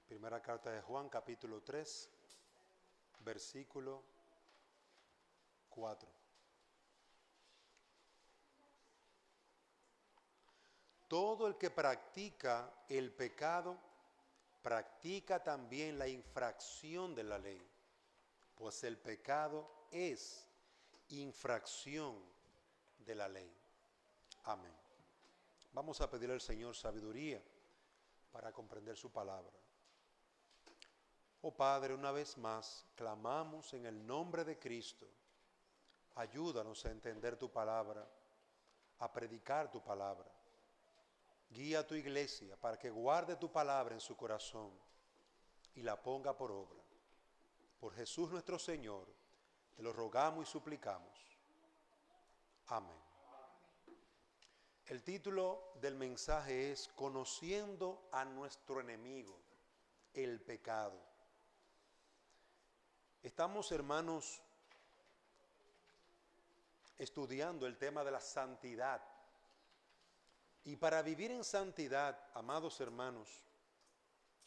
Primera carta de Juan, capítulo 3, versículo 4. Todo el que practica el pecado, practica también la infracción de la ley, pues el pecado es infracción de la ley. Amén. Vamos a pedirle al Señor sabiduría para comprender su palabra. Oh Padre, una vez más, clamamos en el nombre de Cristo. Ayúdanos a entender tu palabra, a predicar tu palabra. Guía a tu iglesia para que guarde tu palabra en su corazón y la ponga por obra. Por Jesús nuestro Señor, te lo rogamos y suplicamos. Amén. El título del mensaje es Conociendo a nuestro enemigo, el pecado. Estamos, hermanos, estudiando el tema de la santidad. Y para vivir en santidad, amados hermanos,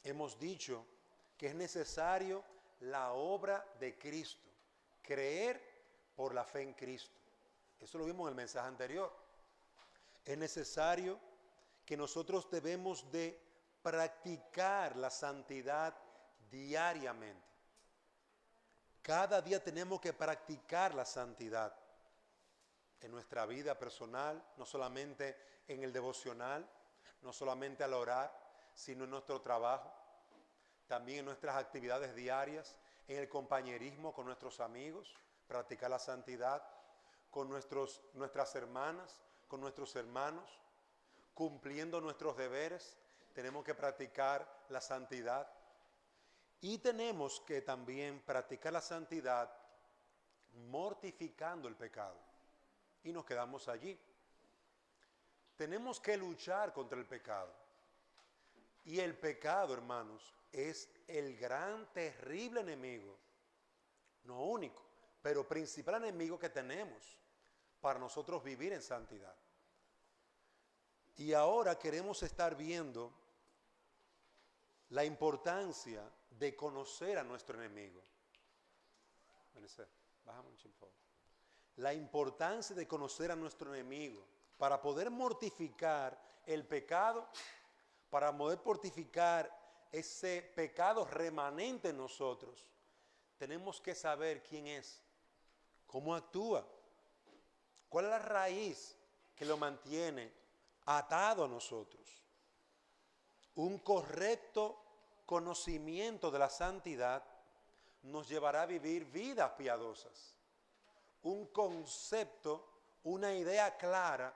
hemos dicho que es necesario la obra de Cristo, creer por la fe en Cristo. Eso lo vimos en el mensaje anterior. Es necesario que nosotros debemos de practicar la santidad diariamente. Cada día tenemos que practicar la santidad en nuestra vida personal, no solamente en el devocional, no solamente al orar, sino en nuestro trabajo, también en nuestras actividades diarias, en el compañerismo con nuestros amigos, practicar la santidad, con nuestras hermanas, con nuestros hermanos, cumpliendo nuestros deberes, tenemos que practicar la santidad. Y tenemos que también practicar la santidad mortificando el pecado. Y nos quedamos allí. Tenemos que luchar contra el pecado. Y el pecado, hermanos, es el gran, terrible enemigo, no único, pero principal enemigo que tenemos para nosotros vivir en santidad. Y ahora queremos estar viendo la importancia de conocer a nuestro enemigo. Bájame un chin, por favor. La importancia de conocer a nuestro enemigo para poder mortificar el pecado, para poder mortificar ese pecado remanente en nosotros. Tenemos que saber quién es, cómo actúa, cuál es la raíz que lo mantiene atado a nosotros. Un correcto conocimiento de la santidad nos llevará a vivir vidas piadosas. Un concepto, una idea clara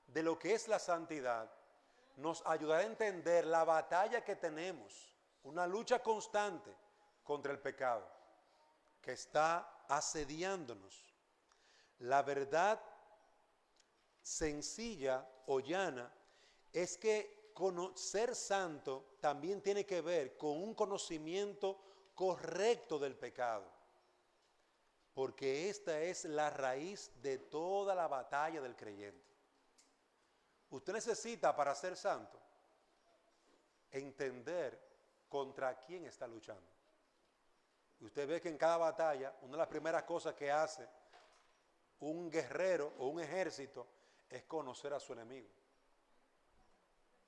de lo que es la santidad nos ayudará a entender la batalla que tenemos, una lucha constante contra el pecado que está asediándonos. La verdad sencilla o llana es que ser santo también tiene que ver con un conocimiento correcto del pecado, porque esta es la raíz de toda la batalla del creyente. Usted necesita, para ser santo, entender contra quién está luchando. Usted ve que en cada batalla, una de las primeras cosas que hace un guerrero o un ejército es conocer a su enemigo.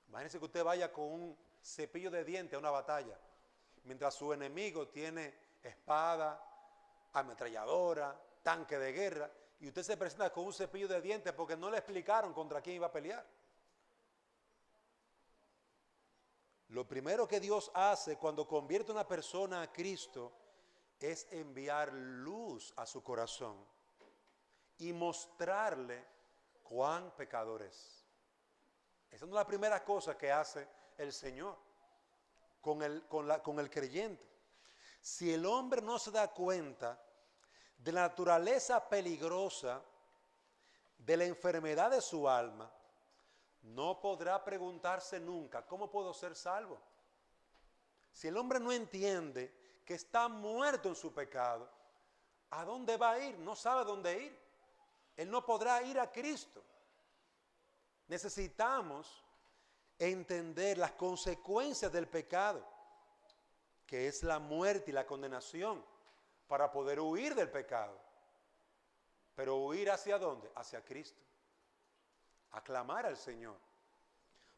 Imagínese que usted vaya con un cepillo de dientes a una batalla, mientras su enemigo tiene espada, ametralladora, tanque de guerra, y usted se presenta con un cepillo de dientes porque no le explicaron contra quién iba a pelear. Lo primero que Dios hace cuando convierte a una persona a Cristo es enviar luz a su corazón y mostrarle cuán pecador es. Esa es una de las primeras cosas que hace el Señor con el creyente. Si el hombre no se da cuenta de la naturaleza peligrosa de la enfermedad de su alma, no podrá preguntarse nunca, ¿cómo puedo ser salvo? Si el hombre no entiende que está muerto en su pecado, ¿a dónde va a ir? No sabe dónde ir. Él no podrá ir a Cristo. Necesitamos entender las consecuencias del pecado. que es la muerte y la condenación, para poder huir del pecado. Pero huir ¿hacia dónde? Hacia Cristo. Aclamar al Señor.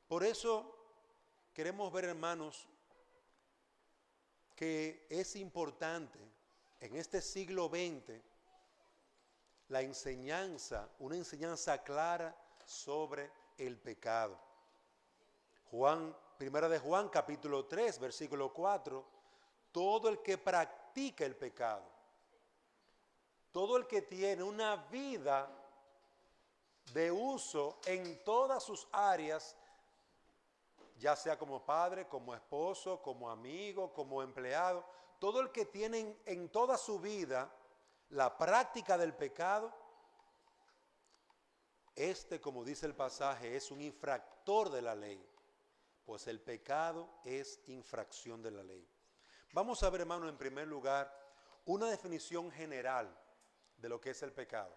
Por eso queremos ver, hermanos, que es importante en este siglo XX la enseñanza, una enseñanza clara sobre el pecado. Primera de Juan, capítulo 3, versículo 4, todo el que practica el pecado, todo el que tiene una vida de uso en todas sus áreas, ya sea como padre, como esposo, como amigo, como empleado, todo el que tiene en toda su vida la práctica del pecado, como dice el pasaje, es un infractor de la ley, pues el pecado es infracción de la ley. Vamos a ver, hermano, en primer lugar, una definición general de lo que es el pecado,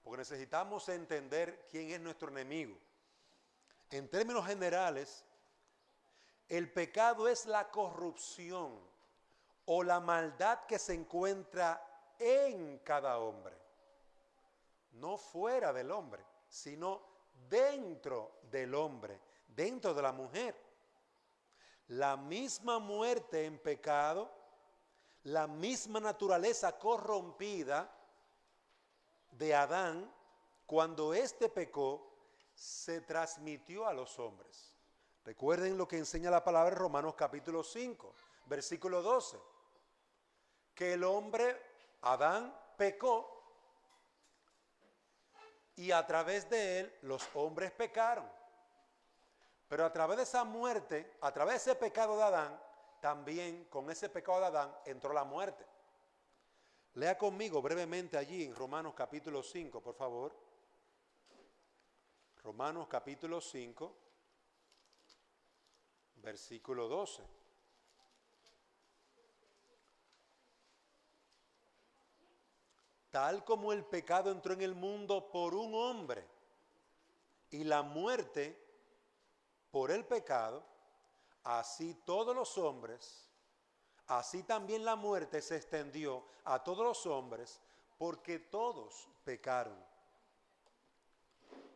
porque necesitamos entender quién es nuestro enemigo. En términos generales, el pecado es la corrupción o la maldad que se encuentra en cada hombre, no fuera del hombre, sino dentro del hombre, dentro de la mujer. La misma muerte en pecado, la misma naturaleza corrompida de Adán, cuando éste pecó, se transmitió a los hombres. Recuerden lo que enseña la palabra en Romanos capítulo 5, versículo 12, que el hombre, Adán, pecó y a través de él los hombres pecaron. Pero a través de esa muerte, a través de ese pecado de Adán, también con ese pecado de Adán entró la muerte. Lea conmigo brevemente allí en Romanos capítulo 5, por favor. Romanos capítulo 5, versículo 12. Tal como el pecado entró en el mundo por un hombre y la muerte por el pecado, así todos los hombres, así también la muerte se extendió a todos los hombres, porque todos pecaron.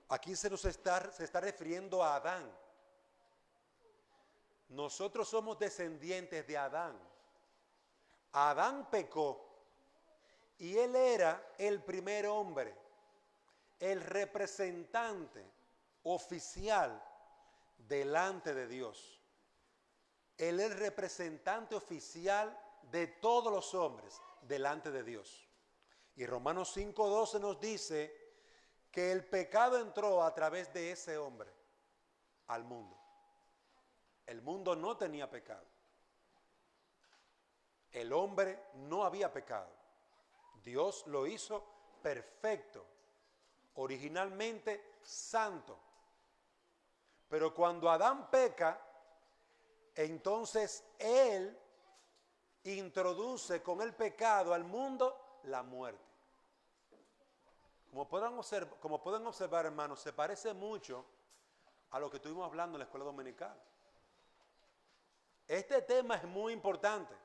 Aquí se está refiriendo a Adán. Nosotros somos descendientes de Adán. Adán pecó y él era el primer hombre, el representante oficial delante de Dios. Él es el representante oficial de todos los hombres delante de Dios. Y Romanos 5:12 nos dice que el pecado entró a través de ese hombre al mundo. El mundo no tenía pecado. El hombre no había pecado. Dios lo hizo perfecto, originalmente santo. Pero cuando Adán peca, entonces él introduce con el pecado al mundo la muerte. Como pueden observar, hermanos, se parece mucho a lo que estuvimos hablando en la escuela dominical. Este tema es muy importante,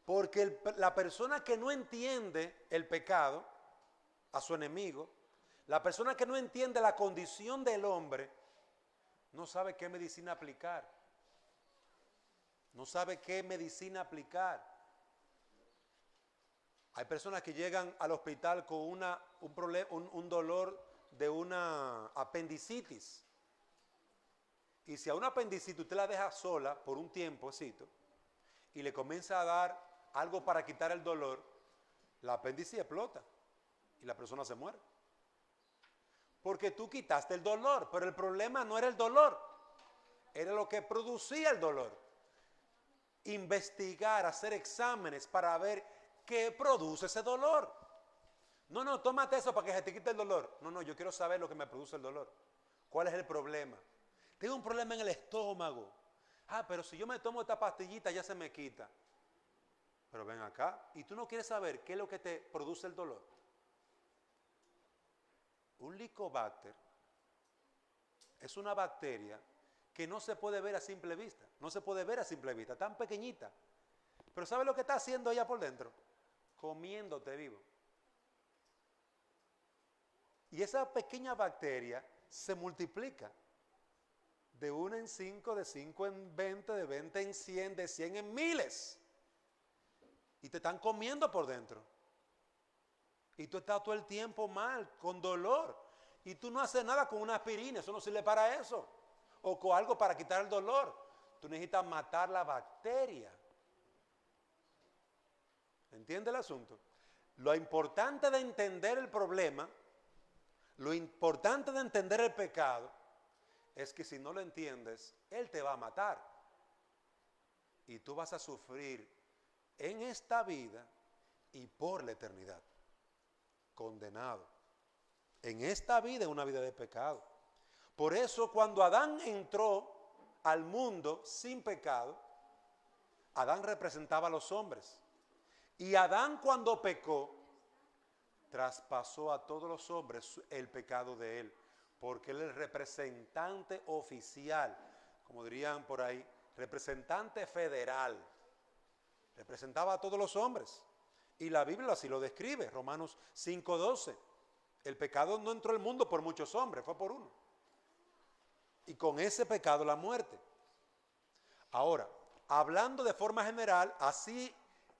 porque la persona que no entiende el pecado a su enemigo, la persona que no entiende la condición del hombre, no sabe qué medicina aplicar. No sabe qué medicina aplicar. Hay personas que llegan al hospital con un dolor de una apendicitis. Y si a una apendicitis usted la deja sola por un tiempocito y le comienza a dar algo para quitar el dolor, la apéndice explota y la persona se muere. Porque tú quitaste el dolor, pero el problema no era el dolor, era lo que producía el dolor. Investigar, hacer exámenes para ver qué produce ese dolor. No, tómate eso para que se te quite el dolor. No, yo quiero saber lo que me produce el dolor. ¿Cuál es el problema? Tengo un problema en el estómago. Pero si yo me tomo esta pastillita ya se me quita. Pero ven acá, y tú no quieres saber qué es lo que te produce el dolor. Un Helicobacter es una bacteria que no se puede ver a simple vista. No se puede ver a simple vista, tan pequeñita. Pero ¿sabe lo que está haciendo ella por dentro? Comiéndote vivo. Y esa pequeña bacteria se multiplica. De 1 en 5, de 5 en 20, de 20 en 100, de 100 en miles. Y te están comiendo por dentro. Y tú estás todo el tiempo mal, con dolor. Y tú no haces nada con una aspirina, eso no sirve para eso. O con algo para quitar el dolor. Tú necesitas matar la bacteria. ¿Entiende el asunto? Lo importante de entender el problema, lo importante de entender el pecado, es que si no lo entiendes, Él te va a matar. Y tú vas a sufrir en esta vida y por la eternidad. Condenado. En esta vida es una vida de pecado. Por eso cuando Adán entró al mundo sin pecado, Adán representaba a los hombres. Y Adán cuando pecó, traspasó a todos los hombres el pecado de él. Porque él es el representante oficial, como dirían por ahí, representante federal. Representaba a todos los hombres. Y la Biblia así lo describe, Romanos 5:12. El pecado no entró al mundo por muchos hombres, fue por uno. Y con ese pecado la muerte. Ahora, hablando de forma general, así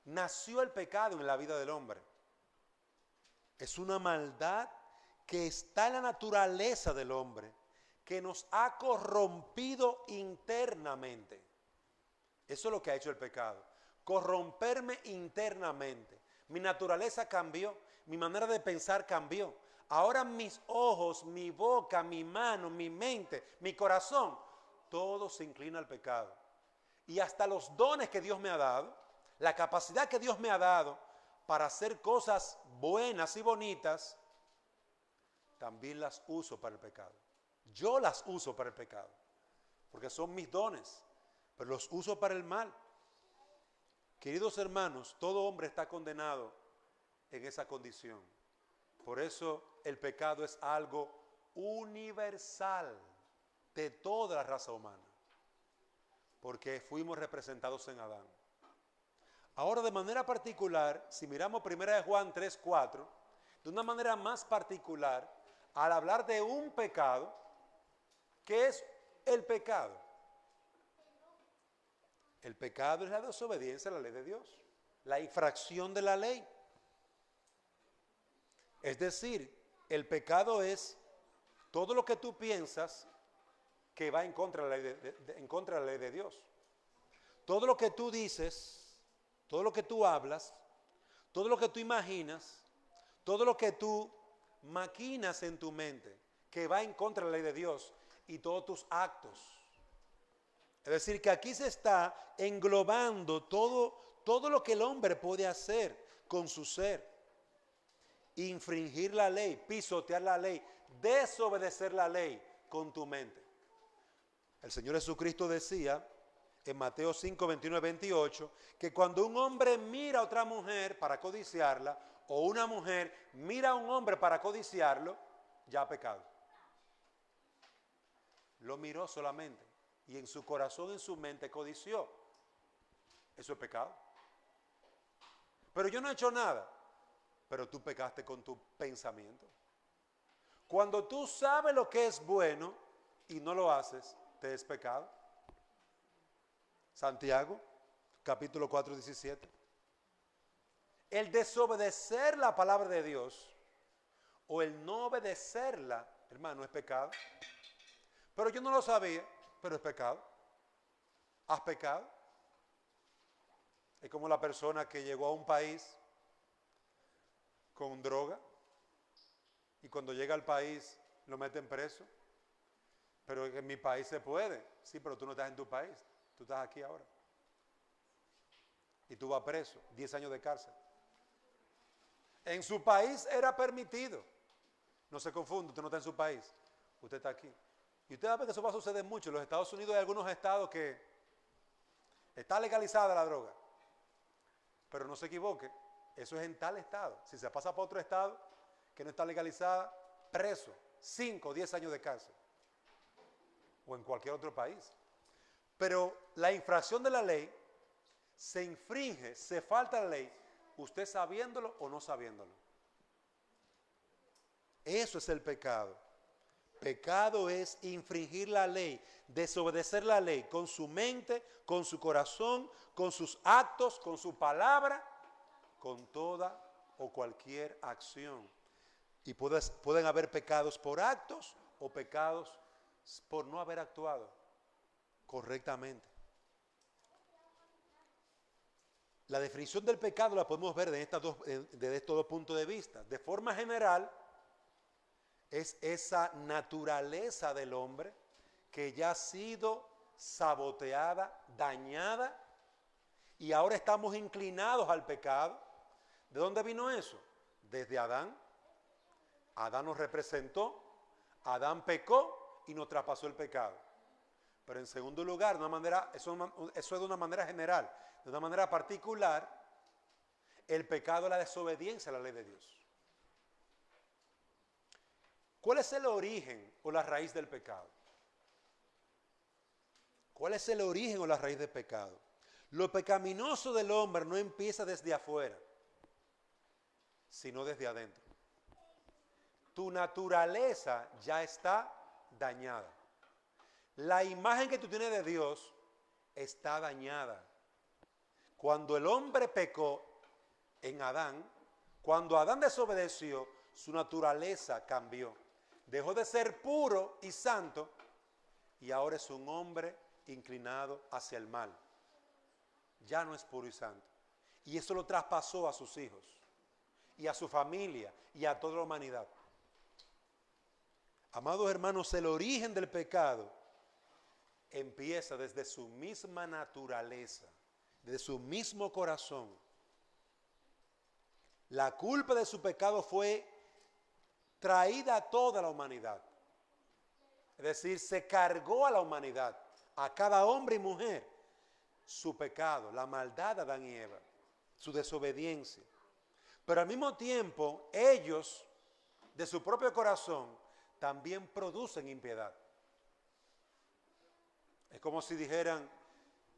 nació el pecado en la vida del hombre. Es una maldad que está en la naturaleza del hombre, que nos ha corrompido internamente. Eso es lo que ha hecho el pecado. Corromperme internamente. Mi naturaleza cambió, mi manera de pensar cambió. Ahora mis ojos, mi boca, mi mano, mi mente, mi corazón, todo se inclina al pecado. Y hasta los dones que Dios me ha dado, la capacidad que Dios me ha dado para hacer cosas buenas y bonitas, también las uso para el pecado. Yo las uso para el pecado, porque son mis dones, pero los uso para el mal. Queridos hermanos, todo hombre está condenado en esa condición. Por eso el pecado es algo universal de toda la raza humana, porque fuimos representados en Adán. Ahora, de manera particular, si miramos 1 Juan 3:4, de una manera más particular, al hablar de un pecado, ¿qué es el pecado? El pecado es la desobediencia a la ley de Dios, la infracción de la ley. Es decir, el pecado es todo lo que tú piensas que va en contra de la ley en contra de la ley de Dios. Todo lo que tú dices, todo lo que tú hablas, todo lo que tú imaginas, todo lo que tú maquinas en tu mente que va en contra de la ley de Dios y todos tus actos. Es decir, que aquí se está englobando todo lo que el hombre puede hacer con su ser. Infringir la ley, pisotear la ley, desobedecer la ley con tu mente. El Señor Jesucristo decía en Mateo 5, 21 y 28, que cuando un hombre mira a otra mujer para codiciarla, o una mujer mira a un hombre para codiciarlo, ya ha pecado. Lo miró solamente y en su corazón, en su mente codició. Eso es pecado. Pero yo no he hecho nada. Pero tú pecaste con tu pensamiento. Cuando tú sabes lo que es bueno y no lo haces, te es pecado. Santiago, capítulo 4, 17. El desobedecer la palabra de Dios o el no obedecerla, hermano, es pecado. Pero yo no lo sabía, pero es pecado. ¿Has pecado? Es como la persona que llegó a un país con droga y cuando llega al país lo meten preso. Pero en mi país se puede. Sí, pero tú no estás en tu país, tú estás aquí ahora. Y tú vas preso, 10 años de cárcel. En su país era permitido. No se confunda, usted no está en su país, usted está aquí. Y usted sabe que eso va a suceder mucho. En los Estados Unidos hay algunos estados que está legalizada la droga. Pero no se equivoque, eso es en tal estado. Si se pasa para otro estado que no está legalizada, preso, 5 o 10 años de cárcel. o en cualquier otro país. Pero la infracción de la ley se infringe, se falta la ley, usted sabiéndolo o no sabiéndolo. Eso es el pecado. Pecado es infringir la ley, desobedecer la ley con su mente, con su corazón, con sus actos, con su palabra, con toda o cualquier acción. Y pueden haber pecados por actos o pecados por no haber actuado correctamente. La definición del pecado la podemos ver desde estos dos puntos de vista. De forma general, es esa naturaleza del hombre que ya ha sido saboteada, dañada, y ahora estamos inclinados al pecado. ¿De dónde vino eso? Desde Adán. Adán nos representó, Adán pecó y nos traspasó el pecado. Pero en segundo lugar, eso es de una manera general. De una manera particular, el pecado es la desobediencia a la ley de Dios. ¿Cuál es el origen o la raíz del pecado? ¿Cuál es el origen o la raíz del pecado? Lo pecaminoso del hombre no empieza desde afuera, sino desde adentro. Tu naturaleza ya está dañada. La imagen que tú tienes de Dios está dañada. Cuando el hombre pecó en Adán, cuando Adán desobedeció, su naturaleza cambió. Dejó de ser puro y santo y ahora es un hombre inclinado hacia el mal. Ya no es puro y santo. Y eso lo traspasó a sus hijos y a su familia y a toda la humanidad. Amados hermanos, el origen del pecado empieza desde su misma naturaleza, desde su mismo corazón. La culpa de su pecado fue traída a toda la humanidad. Es decir, se cargó a la humanidad, a cada hombre y mujer, su pecado, la maldad de Adán y Eva, su desobediencia. Pero al mismo tiempo, ellos, de su propio corazón, también producen impiedad. Es como si dijeran,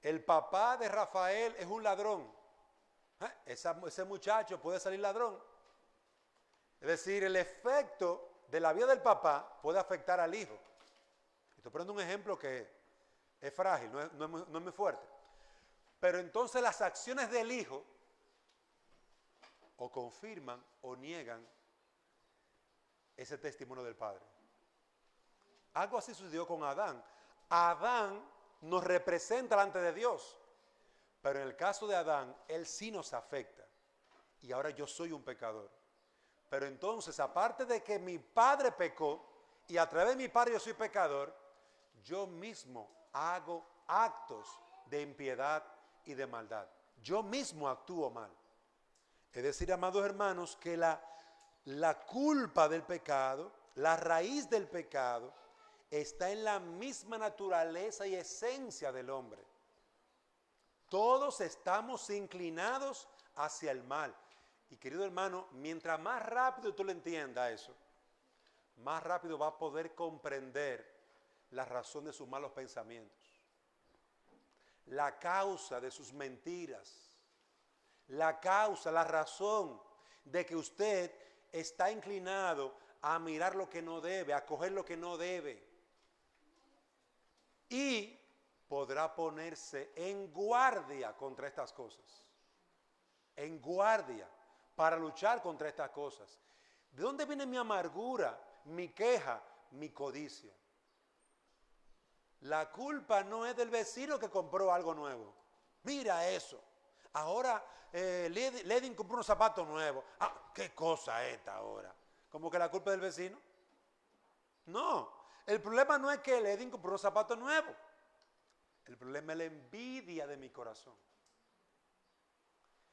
el papá de Rafael es un ladrón. Ese muchacho puede salir ladrón. Es decir, el efecto de la vida del papá puede afectar al hijo. Estoy poniendo un ejemplo que es frágil, no es muy fuerte. Pero entonces las acciones del hijo o confirman o niegan ese testimonio del padre. Algo así sucedió con Adán. Adán nos representa delante de Dios, pero en el caso de Adán, él sí nos afecta. Y ahora yo soy un pecador. Pero entonces, aparte de que mi padre pecó y a través de mi padre yo soy pecador, yo mismo hago actos de impiedad y de maldad. Yo mismo actúo mal. Es decir, amados hermanos, que la culpa del pecado, la raíz del pecado, está en la misma naturaleza y esencia del hombre. Todos estamos inclinados hacia el mal. Y querido hermano, mientras más rápido tú lo entiendas eso, más rápido va a poder comprender la razón de sus malos pensamientos, la causa de sus mentiras, la causa, la razón de que usted está inclinado a mirar lo que no debe, a coger lo que no debe. Y podrá ponerse en guardia contra estas cosas. En guardia para luchar contra estas cosas. ¿De dónde viene mi amargura, mi queja, mi codicia? La culpa no es del vecino que compró algo nuevo. Mira eso. Ahora Ledin compró unos zapatos nuevos. Ah, qué cosa esta ahora. ¿Cómo que la culpa es del vecino? No. El problema no es que Ledin compró unos zapatos nuevos. El problema es la envidia de mi corazón.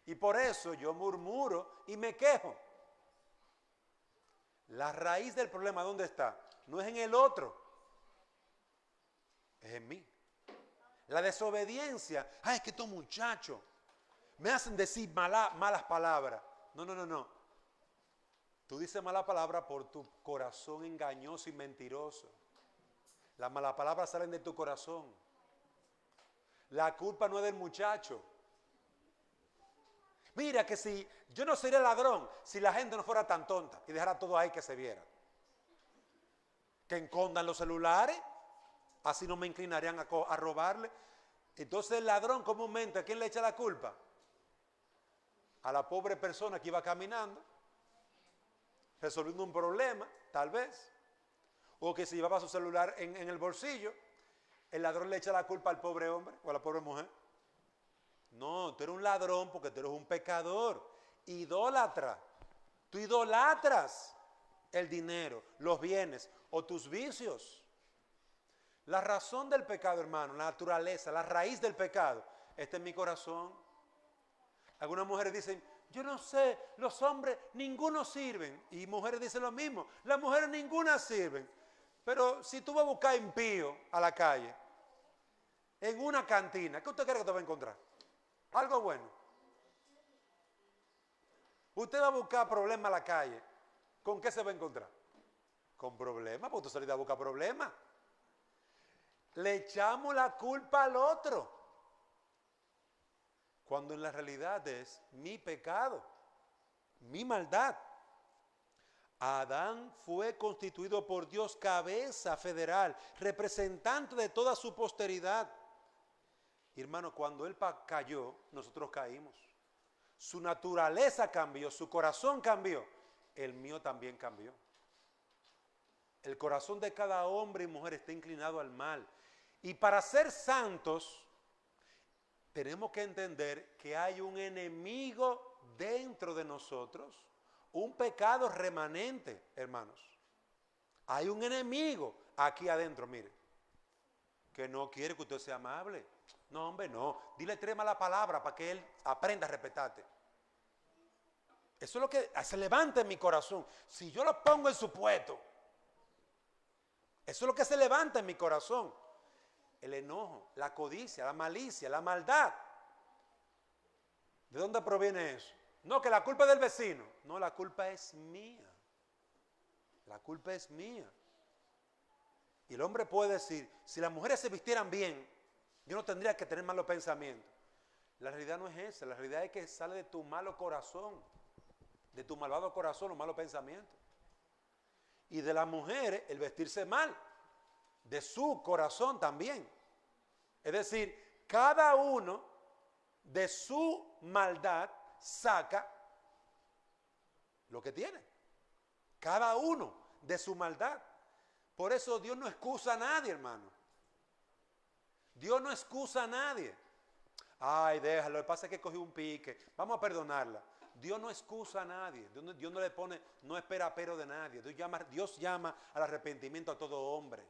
Y por eso yo murmuro y me quejo. La raíz del problema, ¿dónde está? No es en el otro, es en mí. La desobediencia, es que estos muchachos me hacen decir malas palabras. No. Tú dices mala palabra por tu corazón engañoso y mentiroso. Las malas palabras salen de tu corazón. La culpa no es del muchacho. Mira que si yo no sería ladrón si la gente no fuera tan tonta y dejara todo ahí que se viera. Que escondan los celulares, así no me inclinarían a robarle. Entonces el ladrón comúnmente, ¿a quién le echa la culpa? A la pobre persona que iba caminando, resolviendo un problema, tal vez. O que se llevaba su celular en el bolsillo. El ladrón le echa la culpa al pobre hombre o a la pobre mujer. No, tú eres un ladrón porque tú eres un pecador, idólatra. Tú idolatras el dinero, los bienes o tus vicios. La razón del pecado, hermano, la naturaleza, la raíz del pecado, está en mi corazón. Algunas mujeres dicen, yo no sé, los hombres ninguno sirven. Y mujeres dicen lo mismo, las mujeres ninguna sirven. Pero si tú vas a buscar impío a la calle, en una cantina, ¿qué usted cree que te va a encontrar? Algo bueno. Usted va a buscar problemas a la calle. ¿Con qué se va a encontrar? Con problemas, porque tú saliste a buscar problemas. Le echamos la culpa al otro. Cuando en la realidad es mi pecado, mi maldad. Adán fue constituido por Dios cabeza federal, representante de toda su posteridad. Y hermano, cuando él cayó, nosotros caímos. Su naturaleza cambió, su corazón cambió, el mío también cambió. El corazón de cada hombre y mujer está inclinado al mal. Y para ser santos, tenemos que entender que hay un enemigo dentro de nosotros, un pecado remanente, hermanos. Hay un enemigo aquí adentro, mire, que no quiere que usted sea amable. No, hombre, no. Dile 3 malas palabras para que él aprenda a respetarte. Eso es lo que se levanta en mi corazón. Si yo lo pongo en su puesto, eso es lo que se levanta en mi corazón. El enojo, la codicia, la malicia, la maldad. ¿De dónde proviene eso? No, que la culpa es del vecino. No, la culpa es mía. La culpa es mía. Y el hombre puede decir, si las mujeres se vistieran bien, yo no tendría que tener malos pensamientos. La realidad no es esa. La realidad es que sale de tu malo corazón, de tu malvado corazón, los malos pensamientos. Y de las mujeres, el vestirse mal, de su corazón también. Es decir, cada uno de su maldad saca lo que tiene. Cada uno de su maldad. Por eso Dios no excusa a nadie, hermano. Dios no excusa a nadie. Ay, déjalo, lo que pasa es que cogió un pique. Vamos a perdonarla. Dios no excusa a nadie. Dios no le pone, no espera pero de nadie. Dios llama al arrepentimiento a todo hombre.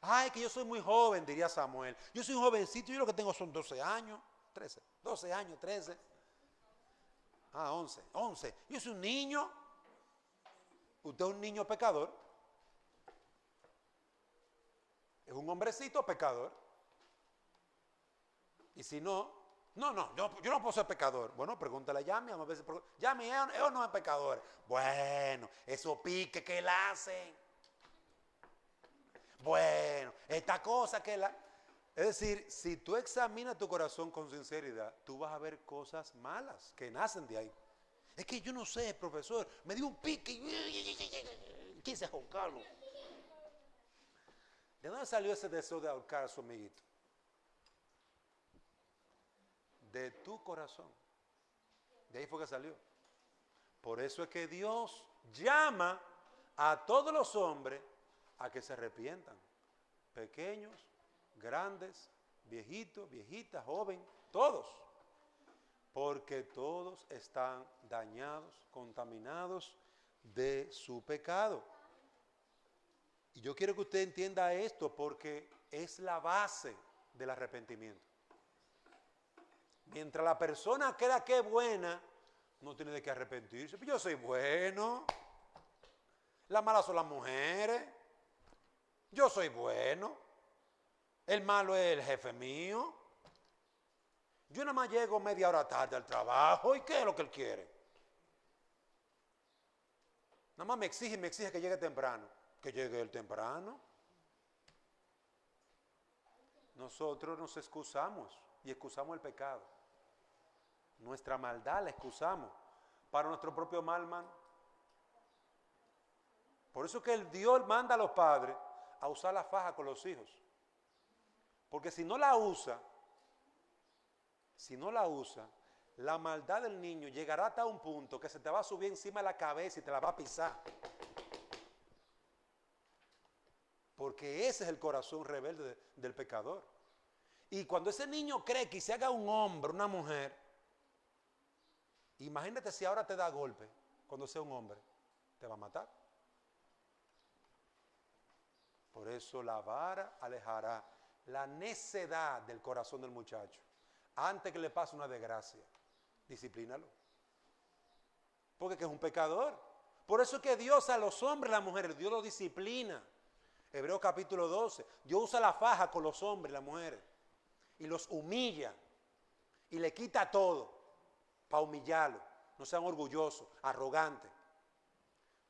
Ay, que yo soy muy joven, diría Samuel. Yo soy un jovencito, yo lo que tengo son 12 años, 13. 12 años, 13. 11. Yo soy un niño. Usted es un niño pecador. Es un hombrecito pecador. Y si no, yo no puedo ser pecador. Bueno, pregúntale a Yami, a veces, Yami, él no es pecador. Bueno, eso pique que él hace. Bueno, esta cosa que él hace. Es decir, si tú examinas tu corazón con sinceridad, tú vas a ver cosas malas que nacen de ahí. Es que yo no sé, profesor, me dio un pique y quise ahorcarlo. ¿De dónde salió ese deseo de ahorcar a su amiguito? De tu corazón. De ahí fue que salió. Por eso es que Dios llama a todos los hombres a que se arrepientan. Pequeños, grandes, viejitos, viejitas, joven, todos. Porque todos están dañados, contaminados de su pecado. Y yo quiero que usted entienda esto porque es la base del arrepentimiento. Mientras la persona crea que es buena, no tiene de qué arrepentirse. Yo soy bueno. Las malas son las mujeres. Yo soy bueno. El malo es el jefe mío. Yo nada más llego media hora tarde al trabajo. ¿Y qué es lo que él quiere? Nada más me exige que llegue temprano. Que llegue él temprano. nosotros nos excusamos y excusamos el pecado. Nuestra maldad la excusamos para nuestro propio mal, hermano. Por eso que el Dios manda a los padres a usar la faja con los hijos. Porque si no la usa, la maldad del niño llegará hasta un punto que se te va a subir encima de la cabeza y te la va a pisar. Porque ese es el corazón rebelde del pecador. Y cuando ese niño cree que se haga un hombre, una mujer, imagínate si ahora te da golpe, cuando sea un hombre, te va a matar. Por eso la vara alejará la necedad del corazón del muchacho. Antes que le pase una desgracia, disciplínalo. Porque es un pecador. Por eso es que Dios a los hombres y las mujeres, Dios los disciplina. Hebreos capítulo 12. Dios usa la faja con los hombres y las mujeres. Y los humilla. Y le quita todo. Para humillarlo. No sean orgullosos, arrogantes.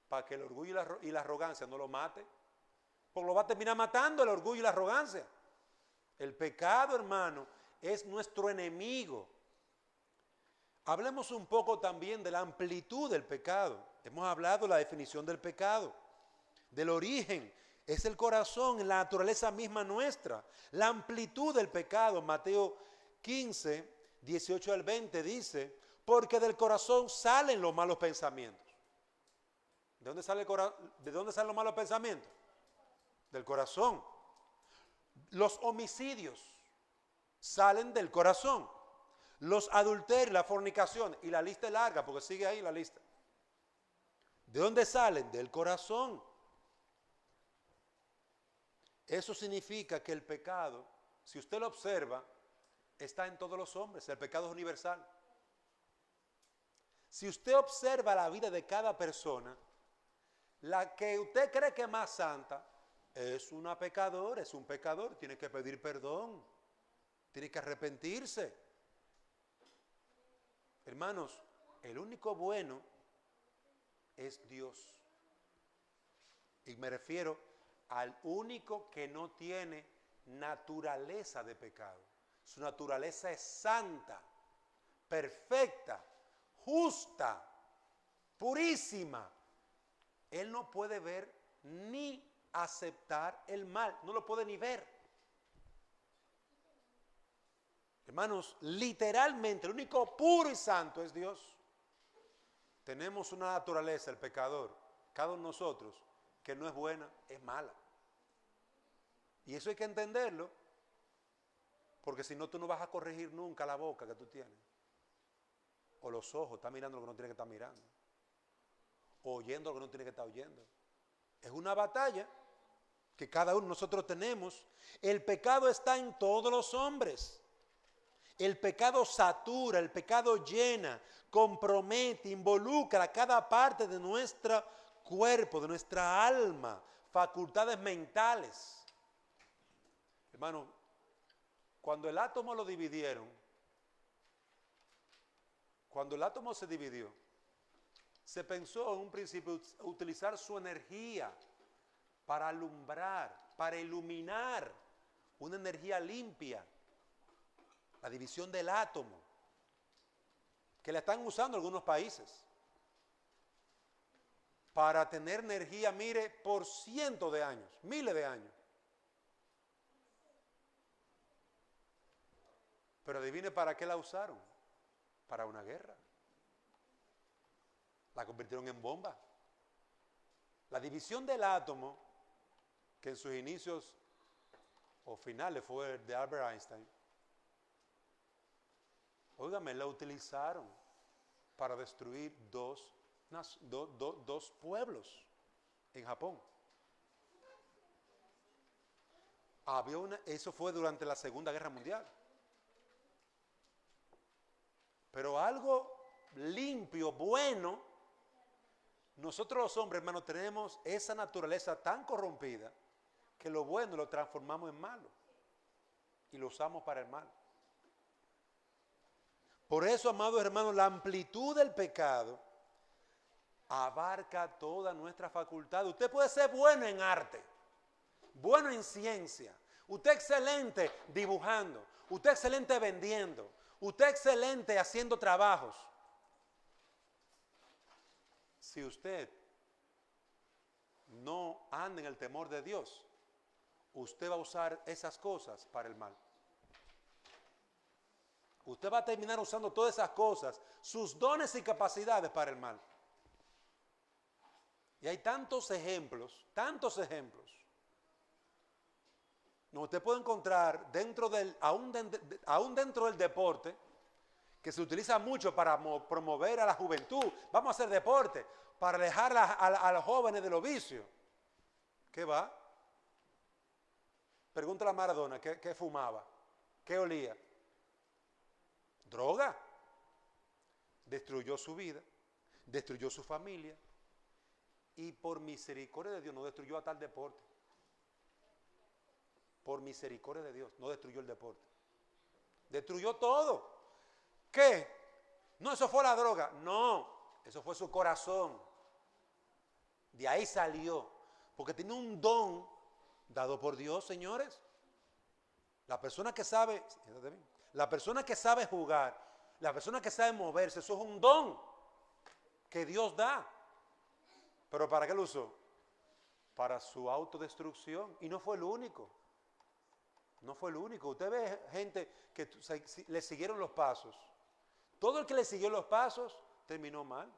Para que el orgullo y la arrogancia no lo mate. Porque lo va a terminar matando el orgullo y la arrogancia. El pecado, hermano, es nuestro enemigo. Hablemos un poco también de la amplitud del pecado. Hemos hablado de la definición del pecado, del origen. Es el corazón, la naturaleza misma nuestra. La amplitud del pecado, Mateo 15, 18 al 20 dice, porque del corazón salen los malos pensamientos. ¿De dónde salen los malos pensamientos? Del corazón. Los homicidios salen del corazón. Los adulterios, la fornicación, y la lista es larga porque sigue ahí la lista. ¿De dónde salen? Del corazón. Eso significa que el pecado, si usted lo observa, está en todos los hombres. El pecado es universal. Si usted observa la vida de cada persona, la que usted cree que es más santa, es una pecadora, es un pecador, tiene que pedir perdón, tiene que arrepentirse. Hermanos, el único bueno es Dios. Y me refiero al único que no tiene naturaleza de pecado. Su naturaleza es santa, perfecta, justa, purísima. Él no puede ver ni aceptar el mal, no lo puede ni ver. Hermanos, literalmente el único puro y santo es Dios. Tenemos una naturaleza, el pecador, cada uno de nosotros, que no es buena, es mala. Y eso hay que entenderlo, porque si no tú no vas a corregir nunca la boca que tú tienes. O los ojos, está mirando lo que no tiene que estar mirando. O oyendo lo que no tiene que estar oyendo. Es una batalla que cada uno de nosotros tenemos. El pecado está en todos los hombres. El pecado satura, el pecado llena, compromete, involucra cada parte de nuestro cuerpo, de nuestra alma, facultades mentales. Hermano, cuando el átomo lo dividieron, cuando el átomo se dividió, se pensó en un principio utilizar su energía para alumbrar, para iluminar, una energía limpia. La división del átomo, que la están usando algunos países para tener energía, mire, por cientos de años, miles de años. Pero adivine para qué la usaron. Para una guerra. La convirtieron en bomba. La división del átomo, que en sus inicios o finales fue de Albert Einstein, óigame, la utilizaron para destruir dos pueblos en Japón. Eso fue durante la Segunda Guerra Mundial. Pero algo limpio, bueno, nosotros los hombres, hermanos, tenemos esa naturaleza tan corrompida que lo bueno lo transformamos en malo y lo usamos para el mal. Por eso, amados hermanos, la amplitud del pecado abarca toda nuestra facultad. Usted puede ser bueno en arte, bueno en ciencia, Usted es excelente dibujando. Usted es excelente vendiendo. Usted es excelente haciendo trabajos. Si usted no anda en el temor de Dios, usted va a usar esas cosas para el mal. Usted va a terminar usando todas esas cosas, sus dones y capacidades para el mal. Y hay tantos ejemplos. No, usted puede encontrar aún dentro del deporte, que se utiliza mucho para promover a la juventud. Vamos a hacer deporte para alejar a los jóvenes de los vicios. ¿Qué va? Pregúntale a Maradona, ¿qué fumaba? ¿Qué olía? Droga. Destruyó su vida, destruyó su familia y por misericordia de Dios no destruyó a tal deporte. Por misericordia de Dios no destruyó el deporte. Destruyó todo. ¿Qué? No, eso fue la droga. No, eso fue su corazón. De ahí salió. Porque tiene un don dado por Dios, señores. La persona que sabe jugar, la persona que sabe moverse, eso es un don que Dios da. ¿Pero para qué lo usó? Para su autodestrucción. Y no fue el único. No fue el único. Usted ve gente que le siguieron los pasos. Todo el que le siguió los pasos terminó mal.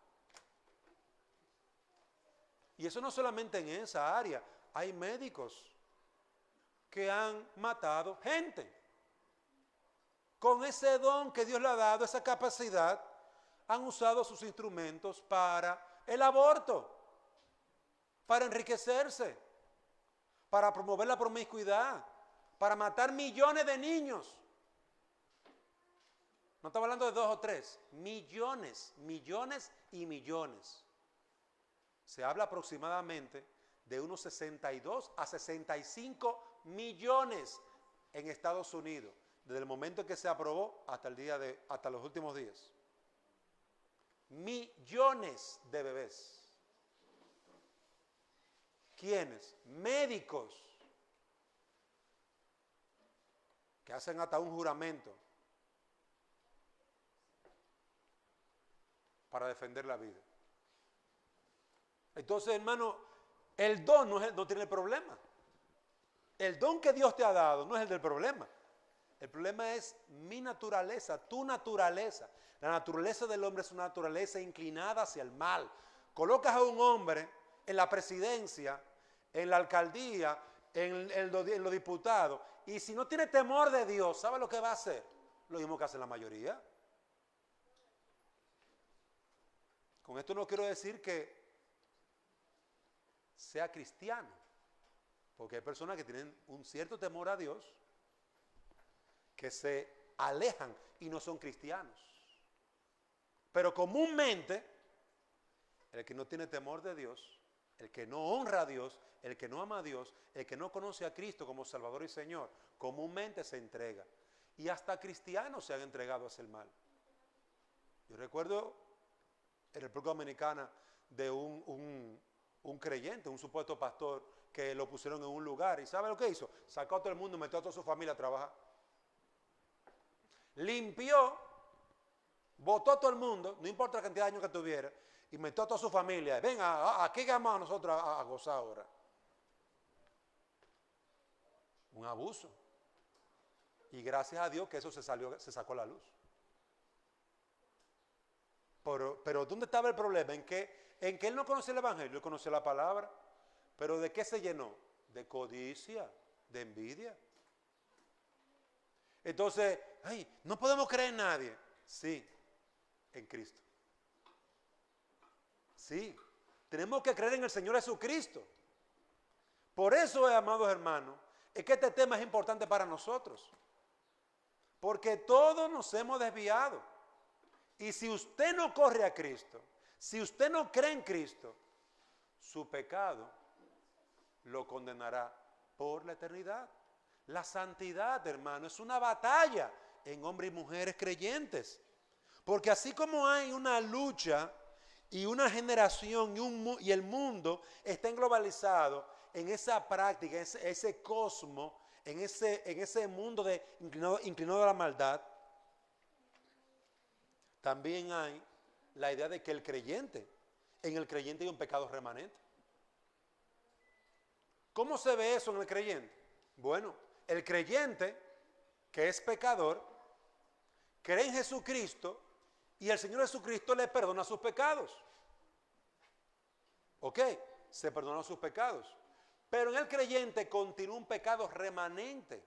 Y eso no solamente en esa área. Hay médicos que han matado gente. Con ese don que Dios le ha dado, esa capacidad, han usado sus instrumentos para el aborto, para enriquecerse, para promover la promiscuidad, para matar millones de niños. No estaba hablando de 2 o 3, millones y millones. Se habla aproximadamente de unos 62 a 65 millones en Estados Unidos, desde el momento en que se aprobó hasta los últimos días. Millones de bebés. ¿Quiénes? Médicos que hacen hasta un juramento para defender la vida. Entonces, hermano, el don no tiene el problema. El don que Dios te ha dado no es el del problema. El problema es mi naturaleza, tu naturaleza. La naturaleza del hombre es una naturaleza inclinada hacia el mal. Colocas a un hombre en la presidencia, en la alcaldía, en los diputados, y si no tiene temor de Dios, ¿sabe lo que va a hacer? Lo mismo que hace la mayoría. Con esto no quiero decir que sea cristiano, porque hay personas que tienen un cierto temor a Dios, que se alejan y no son cristianos. Pero comúnmente, el que no tiene temor de Dios, el que no honra a Dios, el que no ama a Dios, el que no conoce a Cristo como Salvador y Señor, comúnmente se entrega. Y hasta cristianos se han entregado hacia el mal. Yo recuerdo en República Dominicana de un creyente, un supuesto pastor, que lo pusieron en un lugar. ¿Y sabe lo que hizo? Sacó a todo el mundo, metió a toda su familia a trabajar. Limpió, botó a todo el mundo, no importa la cantidad de años que tuviera, y metió a toda su familia. Venga, aquí vamos a nosotros a gozar ahora. Un abuso. Y gracias a Dios que eso se sacó a la luz. Pero ¿dónde estaba el problema? En que él no conocía el evangelio, él conocía la palabra. Pero ¿de qué se llenó? De codicia, de envidia. Entonces, no podemos creer en nadie. Sí, en Cristo. Sí, tenemos que creer en el Señor Jesucristo. Por eso, amados hermanos, es que este tema es importante para nosotros. Porque todos nos hemos desviado. Y si usted no corre a Cristo, si usted no cree en Cristo, su pecado lo condenará por la eternidad. La santidad, hermano, es una batalla en hombres y mujeres creyentes. Porque así como hay una lucha y una generación y el mundo está globalizado en esa práctica, ese cosmos en ese mundo inclinado a la maldad, también hay la idea de que en el creyente hay un pecado remanente. ¿Cómo se ve eso en el creyente? Bueno, el creyente que es pecador cree en Jesucristo y el Señor Jesucristo le perdona sus pecados. ¿Ok? Se perdonan sus pecados. Pero en el creyente continúa un pecado remanente,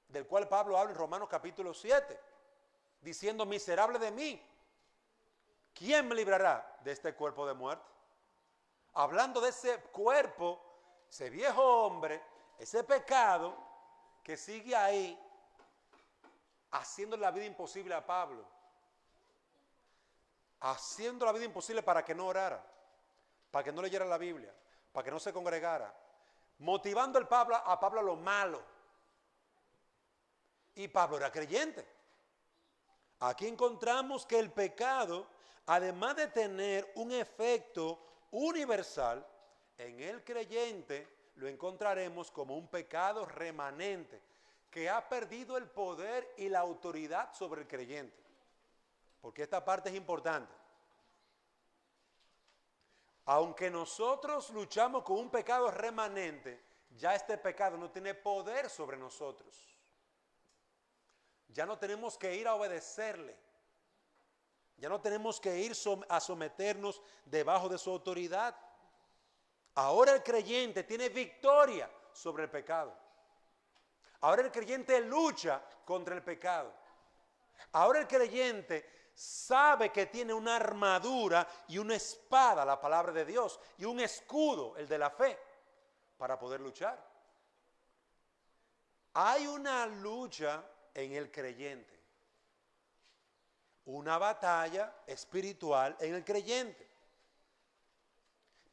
del cual Pablo habla en Romanos capítulo 7, diciendo: miserable de mí, ¿quién me librará de este cuerpo de muerte? Hablando de ese cuerpo, ese viejo hombre, ese pecado que sigue ahí, haciendo la vida imposible a Pablo, haciendo la vida imposible para que no orara, para que no leyera la Biblia, para que no se congregara, motivando a Pablo a lo malo. Y Pablo era creyente. Aquí encontramos que el pecado, además de tener un efecto universal, en el creyente lo encontraremos como un pecado remanente que ha perdido el poder y la autoridad sobre el creyente. Porque esta parte es importante. Aunque nosotros luchamos con un pecado remanente, ya este pecado no tiene poder sobre nosotros. Ya no tenemos que ir a obedecerle. Ya no tenemos que ir a someternos debajo de su autoridad. Ahora el creyente tiene victoria sobre el pecado. Ahora el creyente lucha contra el pecado. Ahora el creyente sabe que tiene una armadura y una espada, la palabra de Dios, y un escudo, el de la fe, para poder luchar. Hay una lucha en el creyente, una batalla espiritual en el creyente.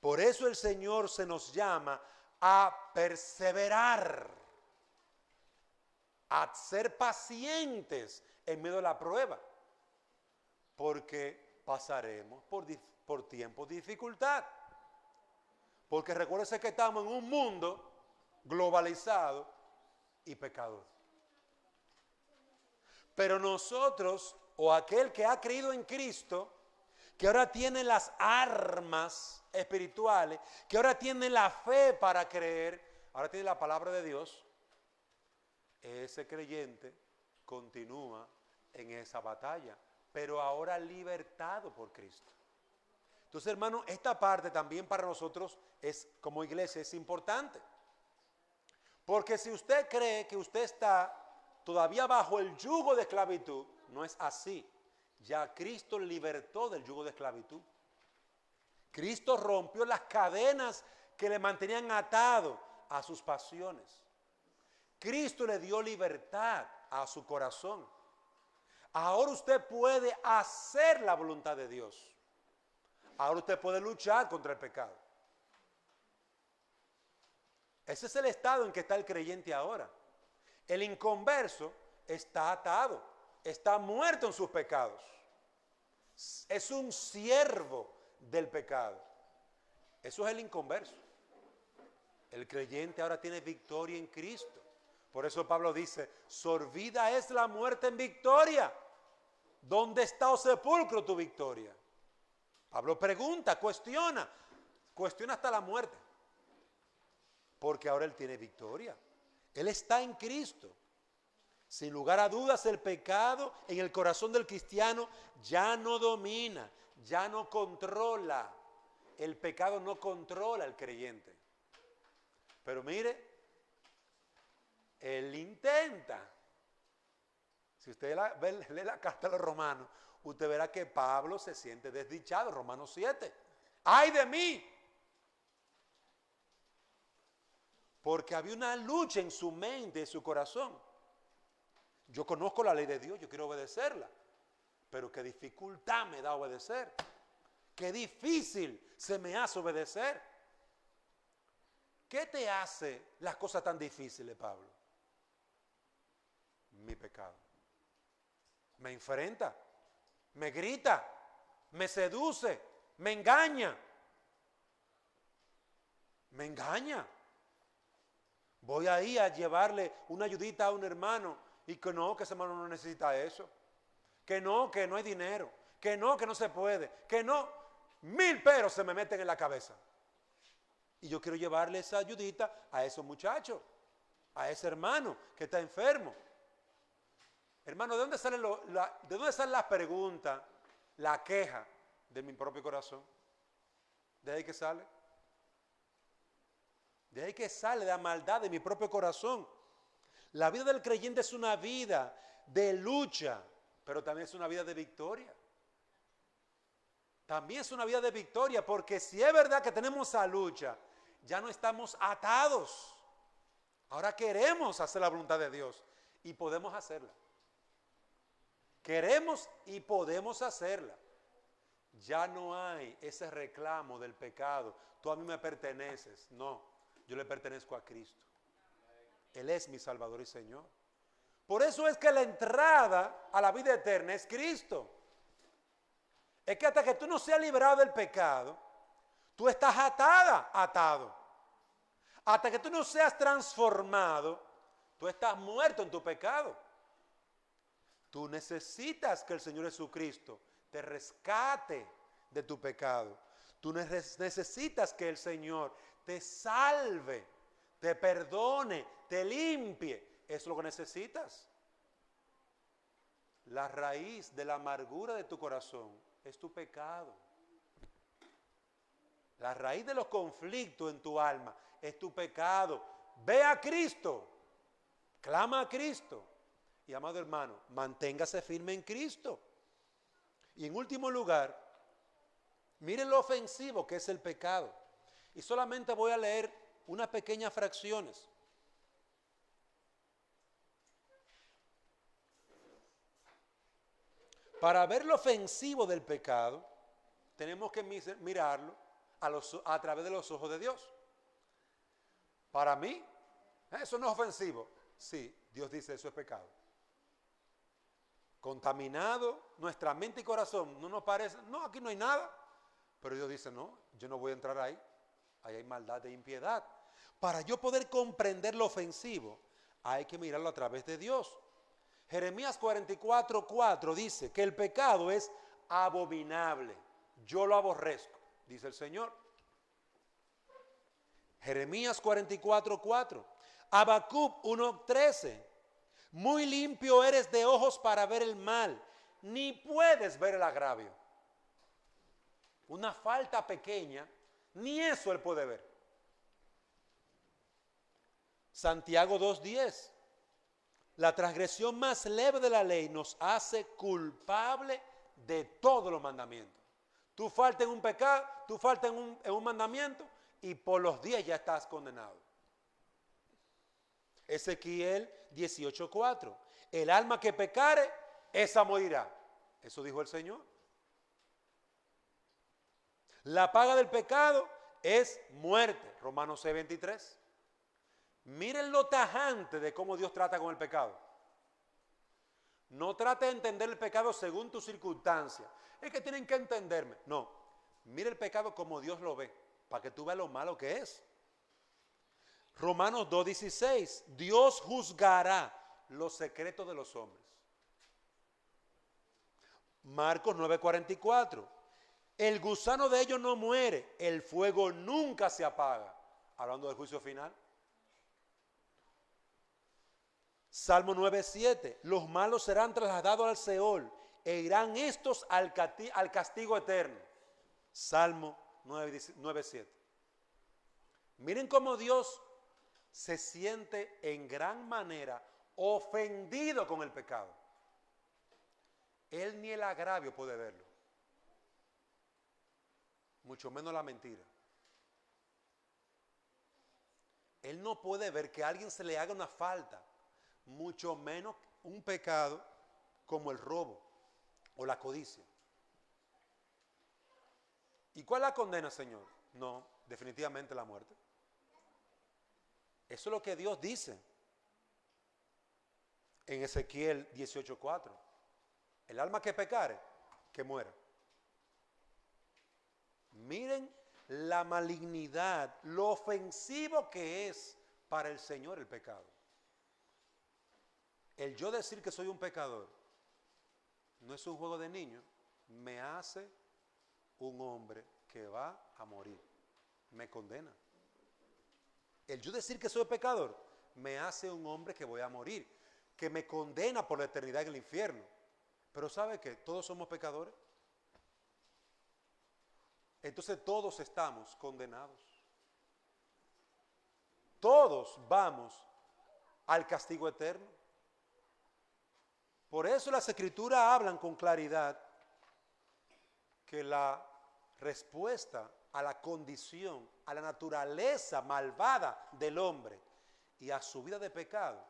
Por eso el Señor se nos llama a perseverar, a ser pacientes en medio de la prueba, porque pasaremos por tiempos de dificultad. Porque recuérdense que estamos en un mundo globalizado y pecador. Pero nosotros, o aquel que ha creído en Cristo, que ahora tiene las armas espirituales, que ahora tiene la fe para creer, ahora tiene la palabra de Dios, ese creyente continúa en esa batalla, pero ahora libertado por Cristo. Entonces, hermano, esta parte también para nosotros como iglesia es importante. Porque si usted cree que usted está todavía bajo el yugo de esclavitud, no es así. Ya Cristo libertó del yugo de esclavitud. Cristo rompió las cadenas que le mantenían atado a sus pasiones. Cristo le dio libertad a su corazón. Ahora usted puede hacer la voluntad de Dios. Ahora usted puede luchar contra el pecado. Ese es el estado en que está el creyente ahora. El inconverso está atado, está muerto en sus pecados. Es un siervo del pecado. Eso es el inconverso. El creyente ahora tiene victoria en Cristo. Por eso Pablo dice: sorbida es la muerte en victoria. ¿Dónde está, oh sepulcro, tu victoria? Pablo pregunta, cuestiona hasta la muerte. Porque ahora él tiene victoria. Él está en Cristo. Sin lugar a dudas, el pecado en el corazón del cristiano ya no domina, ya no controla. El pecado no controla al creyente. Pero mire, él intenta. Si usted lee la carta a los romanos, usted verá que Pablo se siente desdichado. Romanos 7. ¡Ay de mí! Porque había una lucha en su mente, en su corazón. Yo conozco la ley de Dios, yo quiero obedecerla. Pero qué dificultad me da obedecer. Qué difícil se me hace obedecer. ¿Qué te hace las cosas tan difíciles, Pablo? Mi pecado. Me enfrenta, me grita, me seduce, me engaña. Me engaña. Voy ahí a llevarle una ayudita a un hermano y que ese hermano no necesita eso. Que no hay dinero. Que no se puede. Que no. 1000 peros se me meten en la cabeza. Y yo quiero llevarle esa ayudita a esos muchachos, a ese hermano que está enfermo. Hermano, ¿de dónde sale la pregunta, la queja de mi propio corazón? ¿De ahí que sale? De ahí que sale la maldad de mi propio corazón. La vida del creyente es una vida de lucha, pero también es una vida de victoria. También es una vida de victoria, porque si es verdad que tenemos esa lucha, ya no estamos atados. Ahora queremos hacer la voluntad de Dios y podemos hacerla. Queremos y podemos hacerla. Ya no hay ese reclamo del pecado. Tú a mí me perteneces. No, yo le pertenezco a Cristo. Él es mi Salvador y Señor. Por eso es que la entrada a la vida eterna es Cristo. Es que hasta que tú no seas librado del pecado, tú estás atado. Hasta que tú no seas transformado, tú estás muerto en tu pecado. Tú necesitas que el Señor Jesucristo te rescate de tu pecado. Tú necesitas que el Señor te salve, te perdone, te limpie. Eso es lo que necesitas. La raíz de la amargura de tu corazón es tu pecado. La raíz de los conflictos en tu alma es tu pecado. Ve a Cristo, clama a Cristo. Y amado hermano, manténgase firme en Cristo. Y en último lugar, miren lo ofensivo que es el pecado. Y solamente voy a leer unas pequeñas fracciones. Para ver lo ofensivo del pecado, tenemos que mirarlo a través de los ojos de Dios. Para mí, eso no es ofensivo. Sí, Dios dice eso es pecado. Contaminado nuestra mente y corazón, no nos parece, no, aquí no hay nada. Pero Dios dice, no, yo no voy a entrar ahí. Ahí hay maldad e impiedad. Para yo poder comprender lo ofensivo, hay que mirarlo a través de Dios. Jeremías 44:4 dice que el pecado es abominable. Yo lo aborrezco, dice el Señor. Jeremías 44:4. Habacuc 1:13. Muy limpio eres de ojos para ver el mal, ni puedes ver el agravio. Una falta pequeña, ni eso él puede ver. Santiago 2:10. La transgresión más leve de la ley nos hace culpable de todos los mandamientos. Tú faltas en un pecado, tú faltas en un mandamiento y por los 10 ya estás condenado. Ezequiel 18:4. El alma que pecare, esa morirá. Eso dijo el Señor. La paga del pecado es muerte. Romanos 6:23. Miren lo tajante de cómo Dios trata con el pecado. No trate de entender el pecado según tus circunstancias. Es que tienen que entenderme. No, mire el pecado como Dios lo ve, para que tú veas lo malo que es. Romanos 2:16. Dios juzgará los secretos de los hombres. Marcos 9:44. El gusano de ellos no muere, el fuego nunca se apaga. Hablando del juicio final. Salmo 9:7. Los malos serán trasladados al Seol e irán estos al castigo eterno. Salmo 9:7. Miren cómo Dios se siente en gran manera ofendido con el pecado. Él ni el agravio puede verlo, mucho menos la mentira. Él no puede ver que a alguien se le haga una falta, mucho menos un pecado como el robo o la codicia. ¿Y cuál es la condena, Señor? No, definitivamente la muerte. Eso es lo que Dios dice en Ezequiel 18:4. El alma que pecare, que muera. Miren la malignidad, lo ofensivo que es para el Señor el pecado. El yo decir que soy un pecador no es un juego de niños, me hace un hombre que va a morir, me condena. El yo decir que soy pecador me hace un hombre que voy a morir, que me condena por la eternidad en el infierno. Pero ¿sabe qué? Todos somos pecadores. Entonces todos estamos condenados. Todos vamos al castigo eterno. Por eso las Escrituras hablan con claridad que la respuesta a la condición, a la naturaleza malvada del hombre y a su vida de pecado,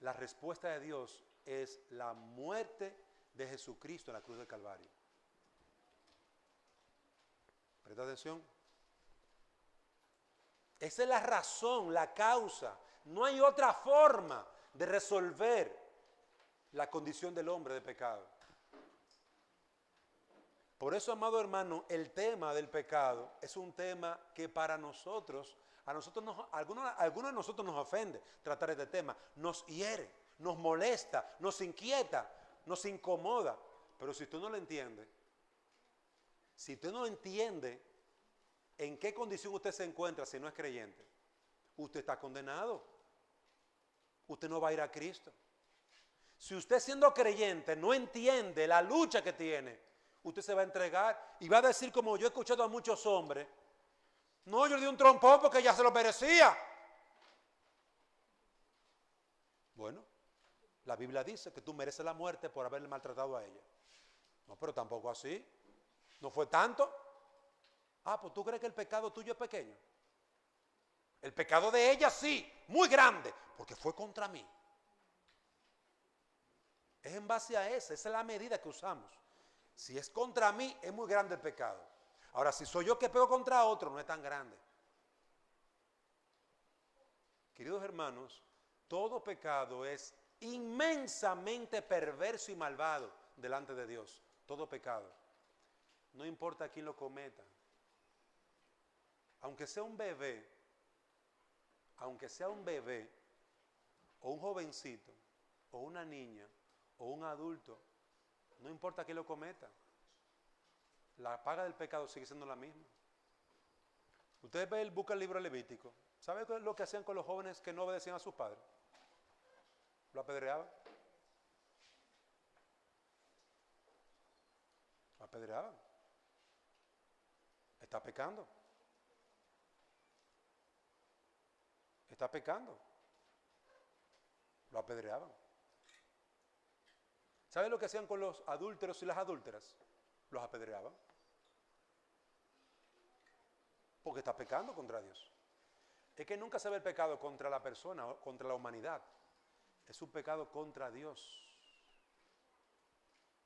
la respuesta de Dios es la muerte de Jesucristo en la cruz del Calvario. Presta atención. Esa es la razón, la causa. No hay otra forma de resolver la condición del hombre de pecado. Por eso, amado hermano, el tema del pecado es un tema que para nosotros, algunos de nosotros nos ofende tratar este tema, nos hiere, nos molesta, nos inquieta, nos incomoda. Pero si usted no lo entiende, si usted no entiende en qué condición usted se encuentra si no es creyente, usted está condenado. Usted no va a ir a Cristo. Si usted siendo creyente no entiende la lucha que tiene, usted se va a entregar y va a decir, como yo he escuchado a muchos hombres, no, yo le di un trompón porque ya se lo merecía. Bueno, la Biblia dice que tú mereces la muerte por haberle maltratado a ella. No, pero tampoco así. ¿No fue tanto? Ah, pues tú crees que el pecado tuyo es pequeño. El pecado de ella sí, muy grande, porque fue contra mí. Es en base a esa es la medida que usamos. Si es contra mí, es muy grande el pecado. Ahora, si soy yo que pego contra otro, no es tan grande. Queridos hermanos, todo pecado es inmensamente perverso y malvado delante de Dios. Todo pecado. No importa quién lo cometa. Aunque sea un bebé, o un jovencito, o una niña, o un adulto, no importa quién lo cometa, la paga del pecado sigue siendo la misma. Ustedes buscan el libro Levítico. ¿Sabe lo que hacían con los jóvenes que no obedecían a sus padres? Lo apedreaban. Lo apedreaban. Está pecando. Está pecando. Lo apedreaban. ¿Saben lo que hacían con los adúlteros y las adúlteras? Los apedreaban. Porque está pecando contra Dios. Es que nunca se ve el pecado contra la persona o contra la humanidad. Es un pecado contra Dios.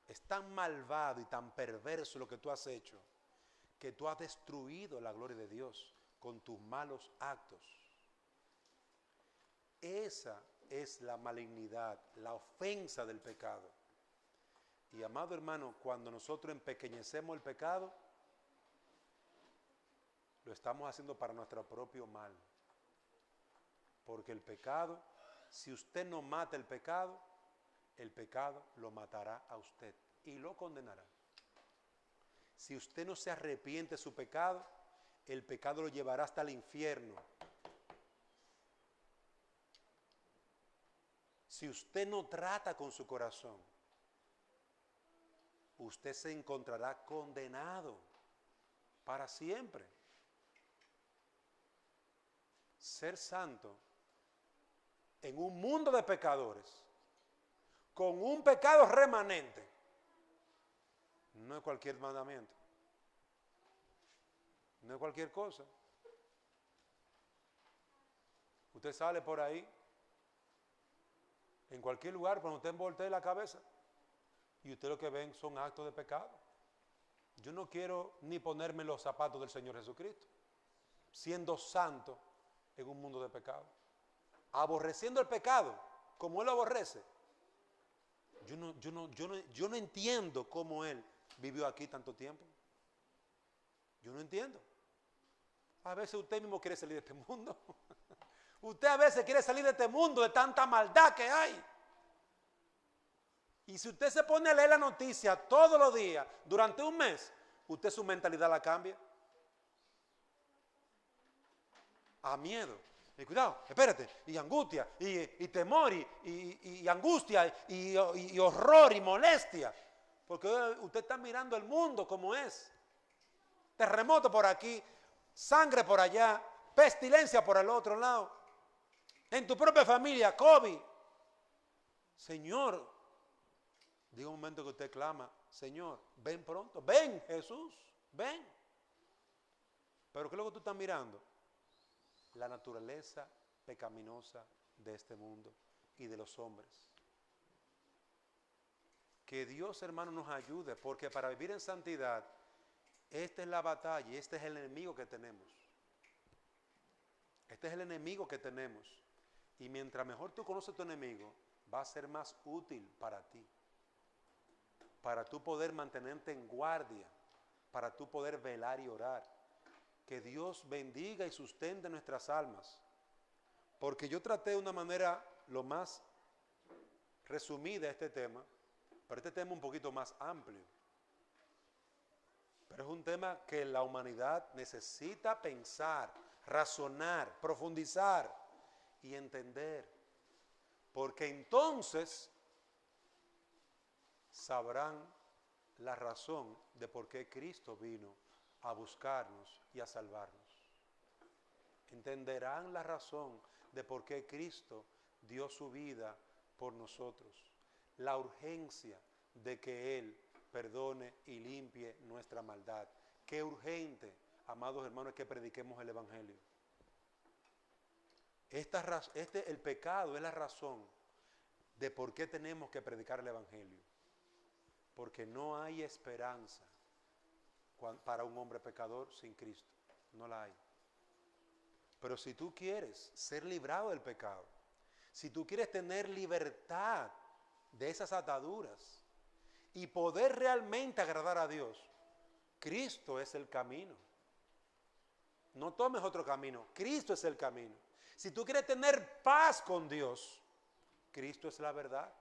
Es tan malvado y tan perverso lo que tú has hecho, que tú has destruido la gloria de Dios con tus malos actos. Esa es la malignidad, la ofensa del pecado. Y amado hermano, cuando nosotros empequeñecemos el pecado, lo estamos haciendo para nuestro propio mal. Porque el pecado, si usted no mata el pecado lo matará a usted y lo condenará. Si usted no se arrepiente de su pecado, el pecado lo llevará hasta el infierno. Si usted no trata con su corazón, usted se encontrará condenado para siempre. Ser santo en un mundo de pecadores, con un pecado remanente, no es cualquier mandamiento, no es cualquier cosa. Usted sale por ahí, en cualquier lugar, cuando usted voltee la cabeza, y usted lo que ven son actos de pecado. Yo no quiero ni ponerme los zapatos del Señor Jesucristo, siendo santo en un mundo de pecado, aborreciendo el pecado como Él lo aborrece. Yo no entiendo cómo Él vivió aquí tanto tiempo. Yo no entiendo. A veces usted mismo quiere salir de este mundo. Usted a veces quiere salir de este mundo de tanta maldad que hay. Y si usted se pone a leer la noticia todos los días, durante un mes, usted su mentalidad la cambia. A miedo. Y cuidado, espérate, y angustia, y temor, y angustia, y horror, y molestia. Porque usted está mirando el mundo como es. Terremoto por aquí, sangre por allá, pestilencia por el otro lado. En tu propia familia, COVID. Señor, diga un momento que usted clama, Señor, ven pronto, ven Jesús, ven. Pero ¿qué es lo que tú estás mirando? La naturaleza pecaminosa de este mundo y de los hombres. Que Dios, hermano, nos ayude, porque para vivir en santidad, esta es la batalla y este es el enemigo que tenemos. Este es el enemigo que tenemos. Y mientras mejor tú conoces a tu enemigo, va a ser más útil para ti. Para tú poder mantenerte en guardia, para tú poder velar y orar. Que Dios bendiga y sustente nuestras almas. Porque yo traté de una manera lo más resumida este tema, pero este tema es un poquito más amplio. Pero es un tema que la humanidad necesita pensar, razonar, profundizar y entender. Porque entonces sabrán la razón de por qué Cristo vino a buscarnos y a salvarnos. Entenderán la razón de por qué Cristo dio su vida por nosotros. La urgencia de que Él perdone y limpie nuestra maldad. Qué urgente, amados hermanos, que prediquemos el Evangelio. El pecado es la razón de por qué tenemos que predicar el Evangelio. Porque no hay esperanza para un hombre pecador sin Cristo. No la hay. Pero si tú quieres ser librado del pecado, si tú quieres tener libertad de esas ataduras y poder realmente agradar a Dios, Cristo es el camino. No tomes otro camino, Cristo es el camino. Si tú quieres tener paz con Dios, Cristo es la verdad.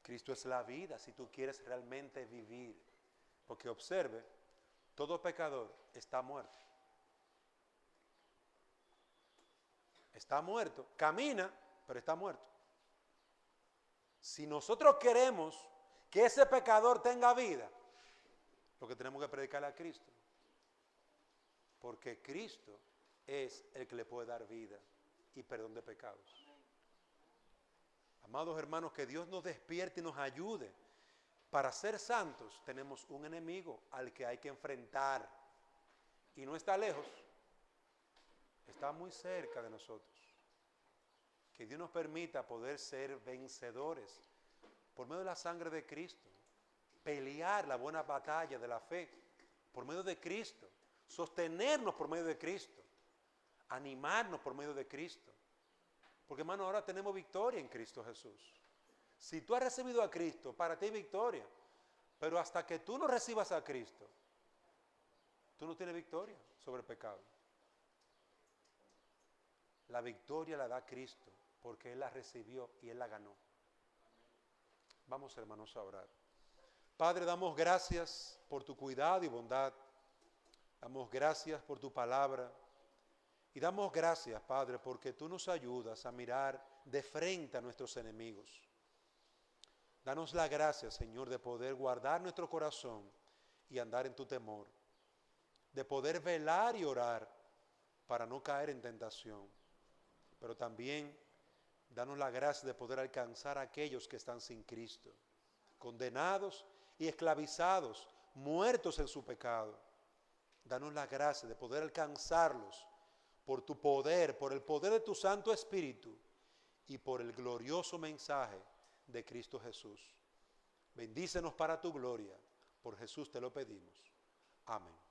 Cristo es la vida, si tú quieres realmente vivir. Porque observe, todo pecador está muerto. Está muerto, camina, pero está muerto. Si nosotros queremos que ese pecador tenga vida, lo que tenemos que predicarle a Cristo. Porque Cristo es el que le puede dar vida y perdón de pecados. Amados hermanos, que Dios nos despierte y nos ayude. Para ser santos tenemos un enemigo al que hay que enfrentar. Y no está lejos, está muy cerca de nosotros. Que Dios nos permita poder ser vencedores por medio de la sangre de Cristo. Pelear la buena batalla de la fe por medio de Cristo. Sostenernos por medio de Cristo. Animarnos por medio de Cristo. Porque hermano, ahora tenemos victoria en Cristo Jesús. Si tú has recibido a Cristo, para ti hay victoria. Pero hasta que tú no recibas a Cristo, tú no tienes victoria sobre el pecado. La victoria la da Cristo, porque Él la recibió y Él la ganó. Vamos, hermanos, a orar. Padre, damos gracias por tu cuidado y bondad. Damos gracias por tu palabra. Y damos gracias, Padre, porque tú nos ayudas a mirar de frente a nuestros enemigos. Danos la gracia, Señor, de poder guardar nuestro corazón y andar en tu temor. De poder velar y orar para no caer en tentación. Pero también danos la gracia de poder alcanzar a aquellos que están sin Cristo, condenados y esclavizados, muertos en su pecado. Danos la gracia de poder alcanzarlos por tu poder, por el poder de tu Santo Espíritu y por el glorioso mensaje de Cristo Jesús. Bendícenos para tu gloria. Por Jesús te lo pedimos. Amén.